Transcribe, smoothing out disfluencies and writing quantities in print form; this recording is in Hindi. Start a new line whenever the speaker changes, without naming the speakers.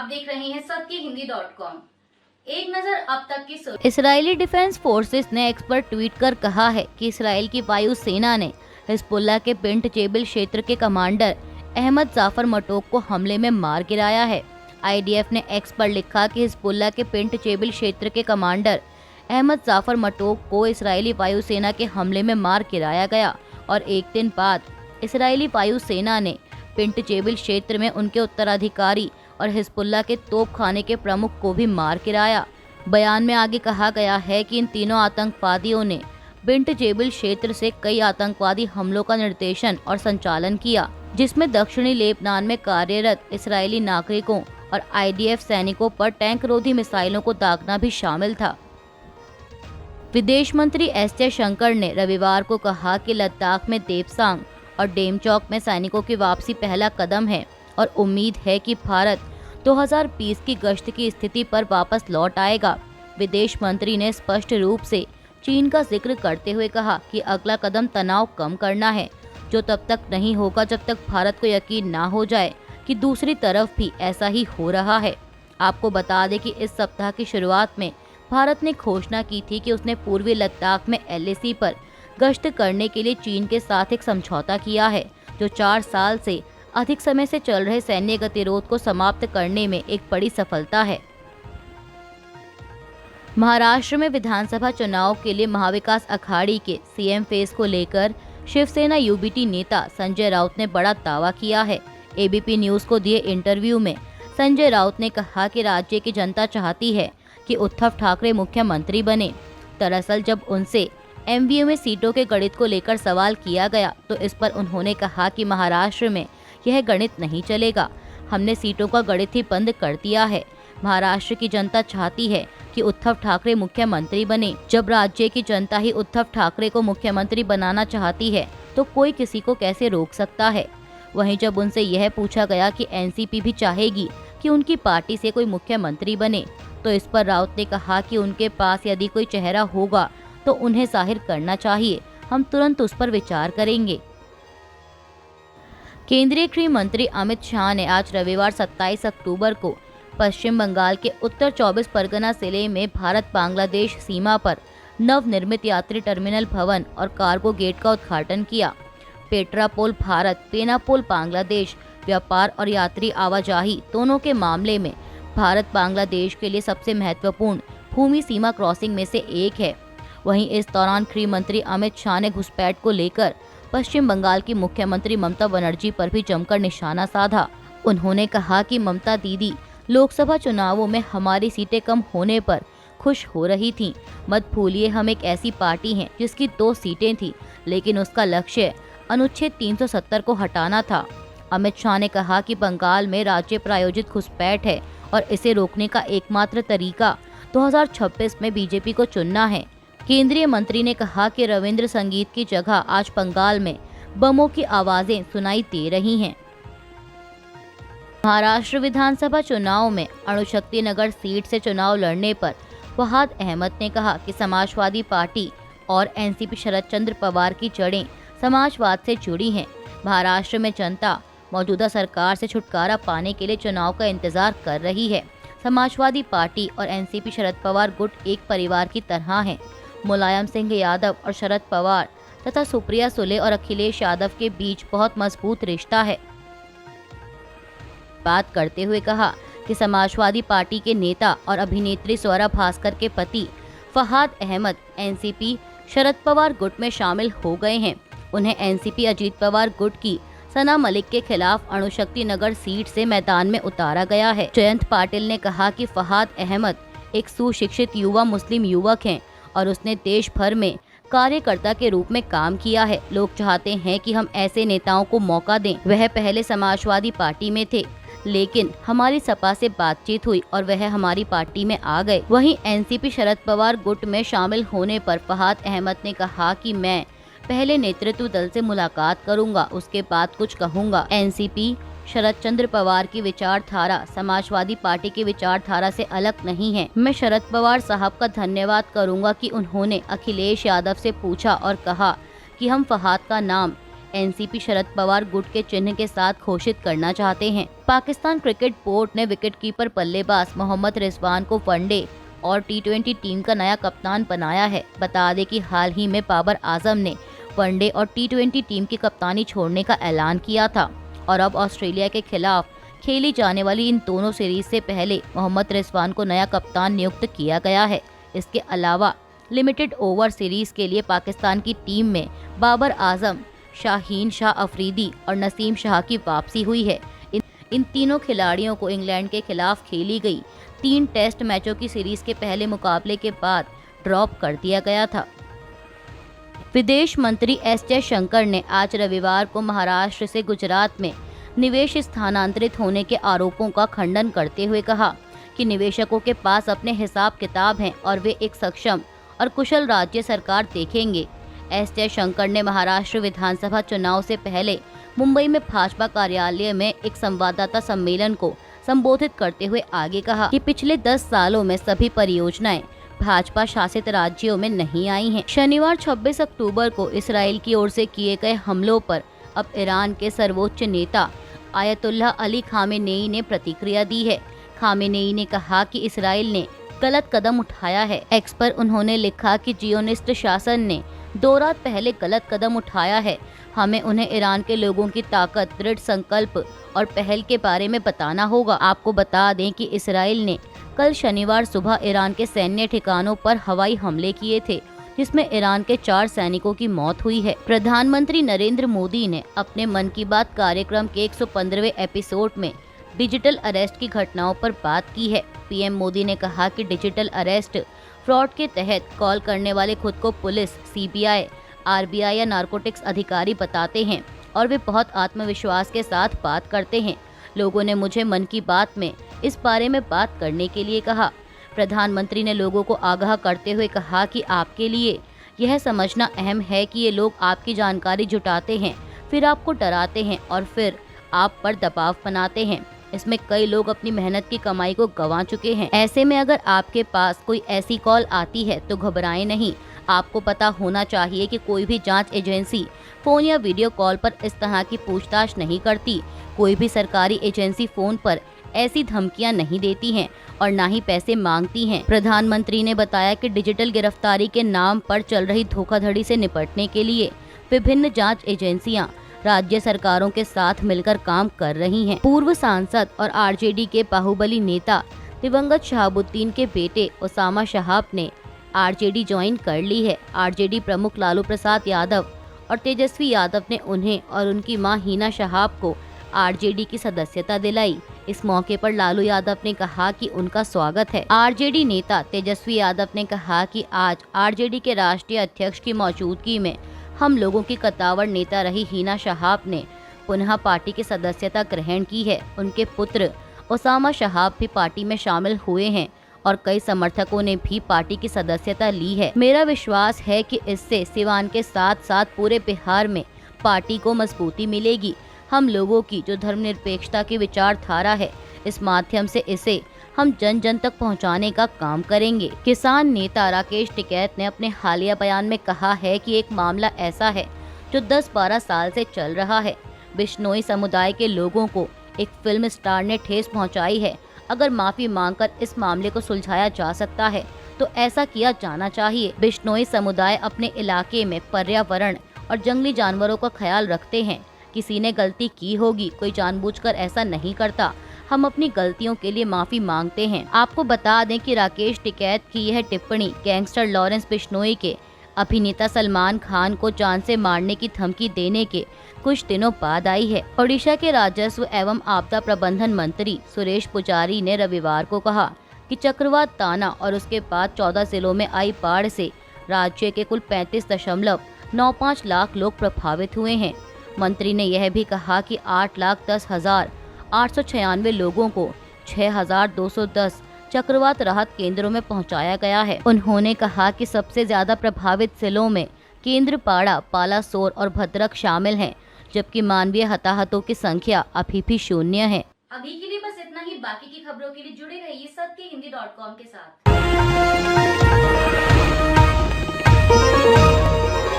आप देख रहे हैं सत्यहिंदी.com। एक नजर अब तक की
इजरायली डिफेंस फोर्सेस ने एक्सपर्ट ट्वीट कर कहा है कि इसराइल की वायु सेना ने हिजबुल्लाह के बिंट जेबिल क्षेत्र के कमांडर अहमद जाफर मटोक को हमले में मार गिराया है। आईडीएफ ने एक्स पर लिखा कि हिजबुल्लाह के बिंट जेबिल क्षेत्र के कमांडर अहमद जाफर मटोक को इजरायली वायुसेना के हमले में मार गिराया गया और एक दिन बाद इजरायली वायुसेना ने बिंट जेबिल क्षेत्र में उनके उत्तराधिकारी और हिजबुल्लाह के तोपखाने के प्रमुख को भी मार गिराया। बयान में आगे कहा गया है कि इन तीनों आतंकवादियों ने बिंट जेबिल क्षेत्र से कई आतंकवादी हमलों का निर्देशन और संचालन किया, जिसमें दक्षिणी लेबनान में कार्यरत इजरायली नागरिकों और आईडीएफ सैनिकों पर टैंक रोधी मिसाइलों को दागना भी शामिल था। विदेश मंत्री एस जयशंकर ने रविवार को कहा कि लद्दाख में देपसांग और डेमचौक में सैनिकों की वापसी पहला कदम है और उम्मीद है कि भारत 2020 की गश्त की स्थिति पर वापस लौट आएगा। विदेश मंत्री ने स्पष्ट रूप से चीन का जिक्र करते हुए कहा कि अगला कदम तनाव कम करना है, जो तब तक नहीं होगा जब तक भारत को यकीन ना हो जाए कि दूसरी तरफ भी ऐसा ही हो रहा है। आपको बता दें कि इस सप्ताह की शुरुआत में भारत ने घोषणा की थी कि उसने पूर्वी लद्दाख में LAC पर गश्त करने के लिए चीन के साथ एक समझौता किया है, जो 4 साल से अधिक समय से चल रहे सैन्य गतिरोध को समाप्त करने में एक बड़ी सफलता है। महाराष्ट्र में विधानसभा चुनाव के लिए महाविकास अघाड़ी के सीएम फेस को लेकर शिवसेना UBT नेता संजय राउत ने बड़ा दावा किया है। ABP न्यूज को दिए इंटरव्यू में संजय राउत ने कहा कि राज्य की जनता चाहती है कि उद्धव ठाकरे मुख्यमंत्री बने। दरअसल जब उनसे MVU में सीटों के गणित को लेकर सवाल किया गया तो इस पर उन्होंने कहा कि महाराष्ट्र में यह गणित नहीं चलेगा, हमने सीटों का गणित ही बंद कर दिया है। महाराष्ट्र की जनता चाहती है कि उद्धव ठाकरे मुख्यमंत्री बने। जब राज्य की जनता ही उद्धव ठाकरे को मुख्यमंत्री बनाना चाहती है तो कोई किसी को कैसे रोक सकता है। वहीं जब उनसे यह पूछा गया कि NCP भी चाहेगी कि उनकी पार्टी से कोई मुख्यमंत्री बने, तो इस पर राउत ने कहा कि उनके पास यदि कोई चेहरा होगा तो उन्हें जाहिर करना चाहिए, हम तुरंत उस पर विचार करेंगे। केंद्रीय गृह मंत्री अमित शाह ने आज रविवार 27 अक्टूबर को पश्चिम बंगाल के उत्तर 24 परगना जिले में भारत बांग्लादेश सीमा पर नवनिर्मित यात्री टर्मिनल भवन और कार्गो गेट का उद्घाटन किया। पेट्रापोल भारत, पेनापोल बांग्लादेश व्यापार और यात्री आवाजाही दोनों के मामले में भारत बांग्लादेश के लिए सबसे महत्वपूर्ण भूमि सीमा क्रॉसिंग में से एक है। वहीं इस दौरान गृह मंत्री अमित शाह ने घुसपैठ को लेकर पश्चिम बंगाल की मुख्यमंत्री ममता बनर्जी पर भी जमकर निशाना साधा। उन्होंने कहा कि ममता दीदी लोकसभा चुनावों में हमारी सीटें कम होने पर खुश हो रही थीं। मत भूलिए, हम एक ऐसी पार्टी हैं जिसकी 2 सीटें थी, लेकिन उसका लक्ष्य अनुच्छेद 370 को हटाना था। अमित शाह ने कहा कि बंगाल में राज्य प्रायोजित घुसपैठ है और इसे रोकने का एकमात्र तरीका 2026 में बीजेपी को चुनना है। केंद्रीय मंत्री ने कहा कि रविंद्र संगीत की जगह आज बंगाल में बमों की आवाजें सुनाई दे रही हैं। महाराष्ट्र विधानसभा चुनाव में अणुशक्ति नगर सीट से चुनाव लड़ने पर फहाद अहमद ने कहा कि समाजवादी पार्टी और NCP शरद चंद्र पवार की जड़ें समाजवाद से जुड़ी हैं। महाराष्ट्र में जनता मौजूदा सरकार से छुटकारा पाने के लिए चुनाव का इंतजार कर रही है। समाजवादी पार्टी और NCP शरद पवार गुट एक परिवार की तरह हैं। मुलायम सिंह यादव और शरद पवार तथा सुप्रिया सुले और अखिलेश यादव के बीच बहुत मजबूत रिश्ता है। बात करते हुए कहा कि समाजवादी पार्टी के नेता और अभिनेत्री स्वरा भास्कर के पति फहाद अहमद NCP शरद पवार गुट में शामिल हो गए हैं। उन्हें NCP अजीत पवार गुट की सना मलिक के खिलाफ अणुशक्ति नगर सीट से मैदान में उतारा गया है। जयंत पाटिल ने कहा कि फहाद अहमद एक सुशिक्षित युवा मुस्लिम युवक हैं और उसने देश भर में कार्यकर्ता के रूप में काम किया है। लोग चाहते हैं कि हम ऐसे नेताओं को मौका दें। वह पहले समाजवादी पार्टी में थे, लेकिन हमारी सपा से बातचीत हुई और वह हमारी पार्टी में आ गए। वहीं NCP शरद पवार गुट में शामिल होने पर फहाद अहमद ने कहा कि मैं पहले नेतृत्व दल से मुलाकात करूंगा, उसके बाद कुछ कहूंगा। NCP शरद चंद्र पवार की विचारधारा समाजवादी पार्टी की विचारधारा से अलग नहीं है। मैं शरद पवार साहब का धन्यवाद करूंगा कि उन्होंने अखिलेश यादव से पूछा और कहा कि हम फहाद का नाम एनसीपी शरद पवार गुट के चिन्ह के साथ घोषित करना चाहते हैं। पाकिस्तान क्रिकेट बोर्ड ने विकेटकीपर बल्लेबाज मोहम्मद रिजवान को वनडे और टी20 टीम का नया कप्तान बनाया है। बता दें कि हाल ही में बाबर आजम ने वनडे और टी20 टीम की कप्तानी छोड़ने का ऐलान किया था और अब ऑस्ट्रेलिया के खिलाफ खेली जाने वाली इन दोनों सीरीज से पहले मोहम्मद रिजवान को नया कप्तान नियुक्त किया गया है। इसके अलावा लिमिटेड ओवर सीरीज के लिए पाकिस्तान की टीम में बाबर आजम, शाहीन शाह अफरीदी और नसीम शाह की वापसी हुई है। इन तीनों खिलाड़ियों को इंग्लैंड के खिलाफ खेली गई 3 टेस्ट मैचों की सीरीज के पहले मुकाबले के बाद ड्रॉप कर दिया गया था। विदेश मंत्री एस जयशंकर ने आज रविवार को महाराष्ट्र से गुजरात में निवेश स्थानांतरित होने के आरोपों का खंडन करते हुए कहा कि निवेशकों के पास अपने हिसाब किताब हैं और वे एक सक्षम और कुशल राज्य सरकार देखेंगे। एस जयशंकर ने महाराष्ट्र विधानसभा चुनाव से पहले मुंबई में भाजपा कार्यालय में एक संवाददाता सम्मेलन को संबोधित करते हुए आगे कहा कि पिछले 10 सालों में सभी परियोजनाएं भाजपा शासित राज्यों में नहीं आई हैं। शनिवार 26 अक्टूबर को इस्राएल की ओर से किए गए हमलों पर अब ईरान के सर्वोच्च नेता आयतुल्लाह अली खामेनेई ने प्रतिक्रिया दी है। खामेनेई ने कहा कि इस्राएल ने गलत कदम उठाया है। एक्स पर उन्होंने लिखा कि जियोनिस्ट शासन ने 2 रात पहले गलत कदम उठाया है। हमें उन्हें ईरान के लोगों की ताकत, दृढ़ संकल्प और पहल के बारे में बताना होगा। आपको बता दें कि इस्राएल ने कल शनिवार सुबह ईरान के सैन्य ठिकानों पर हवाई हमले किए थे, जिसमें ईरान के 4 सैनिकों की मौत हुई है। प्रधानमंत्री नरेंद्र मोदी ने अपने मन की बात कार्यक्रम के 115वें एपिसोड में डिजिटल अरेस्ट की घटनाओं पर बात की है। पीएम मोदी ने कहा कि डिजिटल अरेस्ट फ्रॉड के तहत कॉल करने वाले खुद को पुलिस, सीबीआई, आरबीआई या नारकोटिक्स अधिकारी बताते हैं और वे बहुत आत्मविश्वास के साथ बात करते हैं। लोगों ने मुझे मन की बात में इस बारे में बात करने के लिए कहा। प्रधानमंत्री ने लोगों को आगाह करते हुए कहा कि आपके लिए यह समझना अहम है कि ये लोग आपकी जानकारी जुटाते हैं, फिर आपको डराते हैं और फिर आप पर दबाव बनाते हैं। इसमें कई लोग अपनी मेहनत की कमाई को गंवा चुके हैं। ऐसे में अगर आपके पास कोई ऐसी कॉल आती है तो घबराएं नहीं। आपको पता होना चाहिए कि कोई भी जांच एजेंसी फोन या वीडियो कॉल पर इस तरह की पूछताछ नहीं करती। कोई भी सरकारी एजेंसी फोन पर ऐसी धमकियां नहीं देती हैं और ना ही पैसे मांगती हैं। प्रधानमंत्री ने बताया कि डिजिटल गिरफ्तारी के नाम पर चल रही धोखाधड़ी से निपटने के लिए विभिन्न जांच एजेंसियां राज्य सरकारों के साथ मिलकर काम कर रही हैं। पूर्व सांसद और आरजेडी के बाहुबली नेता दिवंगत शहाबुद्दीन के बेटे ओसामा शहाब ने आरजेडी ज्वाइन कर ली है। आरजेडी प्रमुख लालू प्रसाद यादव और तेजस्वी यादव ने उन्हें और उनकी मां हिना शहाब को आरजेडी की सदस्यता दिलाई। इस मौके पर लालू यादव ने कहा कि उनका स्वागत है। आरजेडी नेता तेजस्वी यादव ने कहा कि आज आरजेडी के राष्ट्रीय अध्यक्ष की मौजूदगी में हम लोगों की कद्दावर नेता रही हिना शहाब ने पुनः पार्टी की सदस्यता ग्रहण की है। उनके पुत्र ओसामा शहाब भी पार्टी में शामिल हुए हैं और कई समर्थकों ने भी पार्टी की सदस्यता ली है। मेरा विश्वास है कि इससे सिवान के साथ साथ पूरे बिहार में पार्टी को मजबूती मिलेगी। हम लोगों की जो धर्मनिरपेक्षता की विचारधारा है, इस माध्यम से इसे हम जन जन तक पहुंचाने का काम करेंगे। किसान नेता राकेश टिकैत ने अपने हालिया बयान में कहा है कि एक मामला ऐसा है जो 10-12 साल से चल रहा है। बिश्नोई समुदाय के लोगों को एक फिल्म स्टार ने ठेस पहुंचाई है। अगर माफी मांगकर इस मामले को सुलझाया जा सकता है तो ऐसा किया जाना चाहिए। बिश्नोई समुदाय अपने इलाके में पर्यावरण और जंगली जानवरों का ख्याल रखते हैं। किसी ने गलती की होगी, कोई जानबूझकर ऐसा नहीं करता। हम अपनी गलतियों के लिए माफी मांगते हैं। आपको बता दें कि राकेश टिकैत की यह टिप्पणी गैंगस्टर लॉरेंस बिश्नोई के अभिनेता सलमान खान को जान से मारने की धमकी देने के कुछ दिनों बाद आई है। ओडिशा के राजस्व एवं आपदा प्रबंधन मंत्री सुरेश पुजारी ने रविवार को कहा कि चक्रवात ताना और उसके बाद 14 जिलों में आई बाढ़ से राज्य के कुल 35.95 लाख लोग प्रभावित हुए हैं। मंत्री ने यह भी कहा कि 8,10,896 लोगों को 6,210 चक्रवात राहत केंद्रों में पहुंचाया गया है। उन्होंने कहा कि सबसे ज्यादा प्रभावित जिलों में केंद्रपाड़ा, बालासोर और भद्रक शामिल हैं, जबकि मानवीय हताहतों की संख्या अभी भी 0 है।
अभी के लिए बस इतना ही। बाकी की खबरों के लिए जुड़े रहिए सत्यहिंदी.com के साथ।